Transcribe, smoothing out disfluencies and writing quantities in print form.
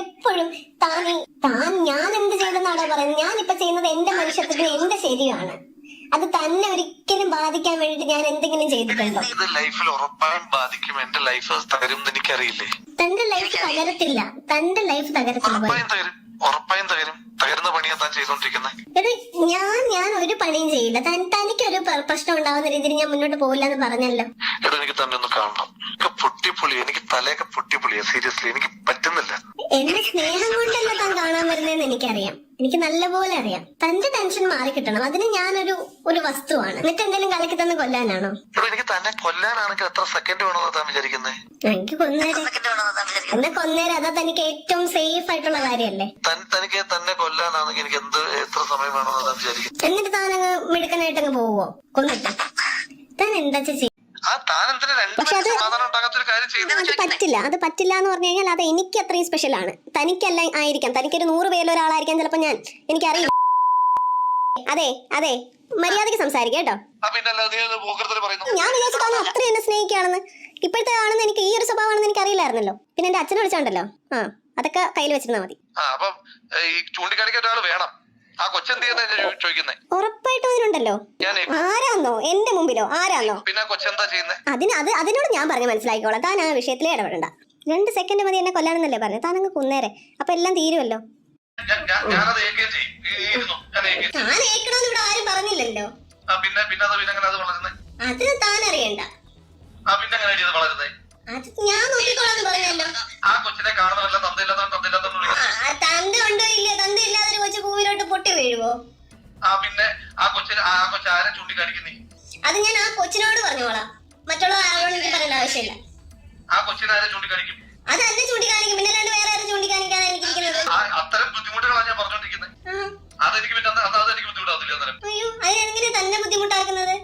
എപ്പോഴും താൻ ഞാൻ എന്ത് ചെയ്തെന്നാണോ പറയുന്നത്? ഞാനിപ്പോ ചെയ്യുന്നത് എന്റെ മനുഷ്യത്വത്തിന് എന്റെ ശരിയാണ്. അത് തന്നെ ഒരിക്കലും ബാധിക്കാൻ വേണ്ടിട്ട് ഞാൻ എന്തെങ്കിലും ചെയ്തിട്ടുണ്ടോ? ലൈഫിൽ ഉറപ്പായും ബാധിക്കും. എന്റെ ലൈഫ് തകരും എനിക്കറിയില്ലേ? തന്റെ ലൈഫ് തകരത്തില്ല, തന്റെ ലൈഫ് തകരത്തില്ല. ഉറപ്പായും തകരും. തകരുന്ന പണിയാ താൻ ചെയ്തോണ്ടിരിക്കുന്നത്. ഞാൻ ഒരു പണിയും ചെയ്യില്ല. തനിക്കൊരു പ്രശ്നം ഉണ്ടാവുന്ന രീതിയിൽ ഞാൻ മുന്നോട്ട് പോകില്ല എന്ന് പറഞ്ഞല്ലോ. എടോ എനിക്ക് തന്നെ ഒന്ന് കാണണം. പൊട്ടിപ്പൊളി, എനിക്ക് തലയൊക്കെ പൊട്ടിപ്പൊളിയാ. സീരിയസ്ലി എനിക്ക് പറ്റുന്നില്ല. എന്റെ സ്നേഹം കൊണ്ടല്ല താൻ കാണാൻ വരുന്നതെന്ന് എനിക്കറിയാം. എനിക്ക് നല്ലപോലെ അറിയാം. തന്റെ ടെൻഷൻ മാറി കിട്ടണം. അതിന് ഞാനൊരു വസ്തുവാണ്. എന്നിട്ട് എന്തെങ്കിലും കലക്കി തന്നെ കൊല്ലാനാണോ? എനിക്ക് തന്നെ കൊല്ലാനാണെങ്കിൽ എത്ര സെക്കൻഡ് വേണമെന്ന് താൻ വിചാരിക്കുന്നത്? എനിക്ക് കൊന്നേരം അതാ തനിക്ക് ഏറ്റവും സേഫ് ആയിട്ടുള്ള കാര്യല്ലേ? തനിക്ക് തന്നെ കൊല്ലാനാണെങ്കിൽ എനിക്ക് എത്ര സമയം വേണമെന്ന് താൻ വിചാരിക്കുന്നത്? എന്നിട്ട് താനങ്ങ് മിടുക്കനായിട്ടങ്ങ് പോവോ കൊന്നിട്ട്? താൻ എന്താ ചെയ്യും? പക്ഷെ അത് പറ്റില്ല എന്ന് പറഞ്ഞു കഴിഞ്ഞാൽ അത് എനിക്ക് അത്രയും സ്പെഷ്യൽ ആണ്. തനിക്കല്ല ആയിരിക്കാം. തനിക്കൊരു 100 പേരിൽ ഒരാളായിരിക്കാം ചിലപ്പോ. എനിക്കറിയില്ല. അതെ മര്യാദക്ക് സംസാരിക്കാം കേട്ടോ. ഞാൻ വിചാരിച്ചു താൻ അത്രയും എന്നെ സ്നേഹിക്കുകയാണെന്ന്. ഇപ്പോഴത്തെ ആണെന്ന് എനിക്ക് ഈ ഒരു സ്വഭാവമാണെന്ന് എനിക്ക് അറിയില്ലായിരുന്നല്ലോ. പിന്നെ എന്റെ അച്ഛനെ വിളിച്ചോണ്ടല്ലോ. അതൊക്കെ കയ്യിൽ വെച്ചിരുന്നാ മതി. ഉറപ്പായിട്ടും അതിനുണ്ടല്ലോ. ആരാന്നോ? എന്റെ മുമ്പിലോ? ആരാന്നോ? അതിനോട് ഞാൻ പറഞ്ഞ് മനസ്സിലാക്കിക്കോളാം. താൻ ആ വിഷയത്തിലേ ഇടപെടണ്ട. 2 സെക്കൻഡ് മതി എന്നെ കൊല്ലാനെന്നല്ലേ പറഞ്ഞു. താനങ്ങ് കുന്നേരെ. അപ്പൊ എല്ലാം തീരുമല്ലോ. താൻ ഏക്കണമെന്ന് ഇവിടെ ആരും പറഞ്ഞില്ലല്ലോ. അത് താൻ അറിയണ്ട. അത് ഞാൻ നോക്കിക്കോളാന്ന് പറഞ്ഞല്ലോ. തന്ത ഉണ്ടോ ഇല്ല? തന്ത ഇല്ലാതെ ഒരു കൊച്ചു ഭൂമിയിലോട്ട് പൊട്ടി വീഴുവോ? അത് ഞാൻ ആ കൊച്ചിനോട് പറഞ്ഞോളാം. മറ്റുള്ള ആരോടും എനിക്ക് പറയേണ്ട ആവശ്യമില്ല. അത് എന്നെ ചൂണ്ടിക്കാണിക്കും. പിന്നെ വേറെ ആരും ചൂണ്ടിക്കാണിക്കാതെ എനിക്കിരിക്കുന്നത്. അയ്യോ, അതിനെങ്ങനെ തന്നെ ബുദ്ധിമുട്ടാക്കുന്നത്?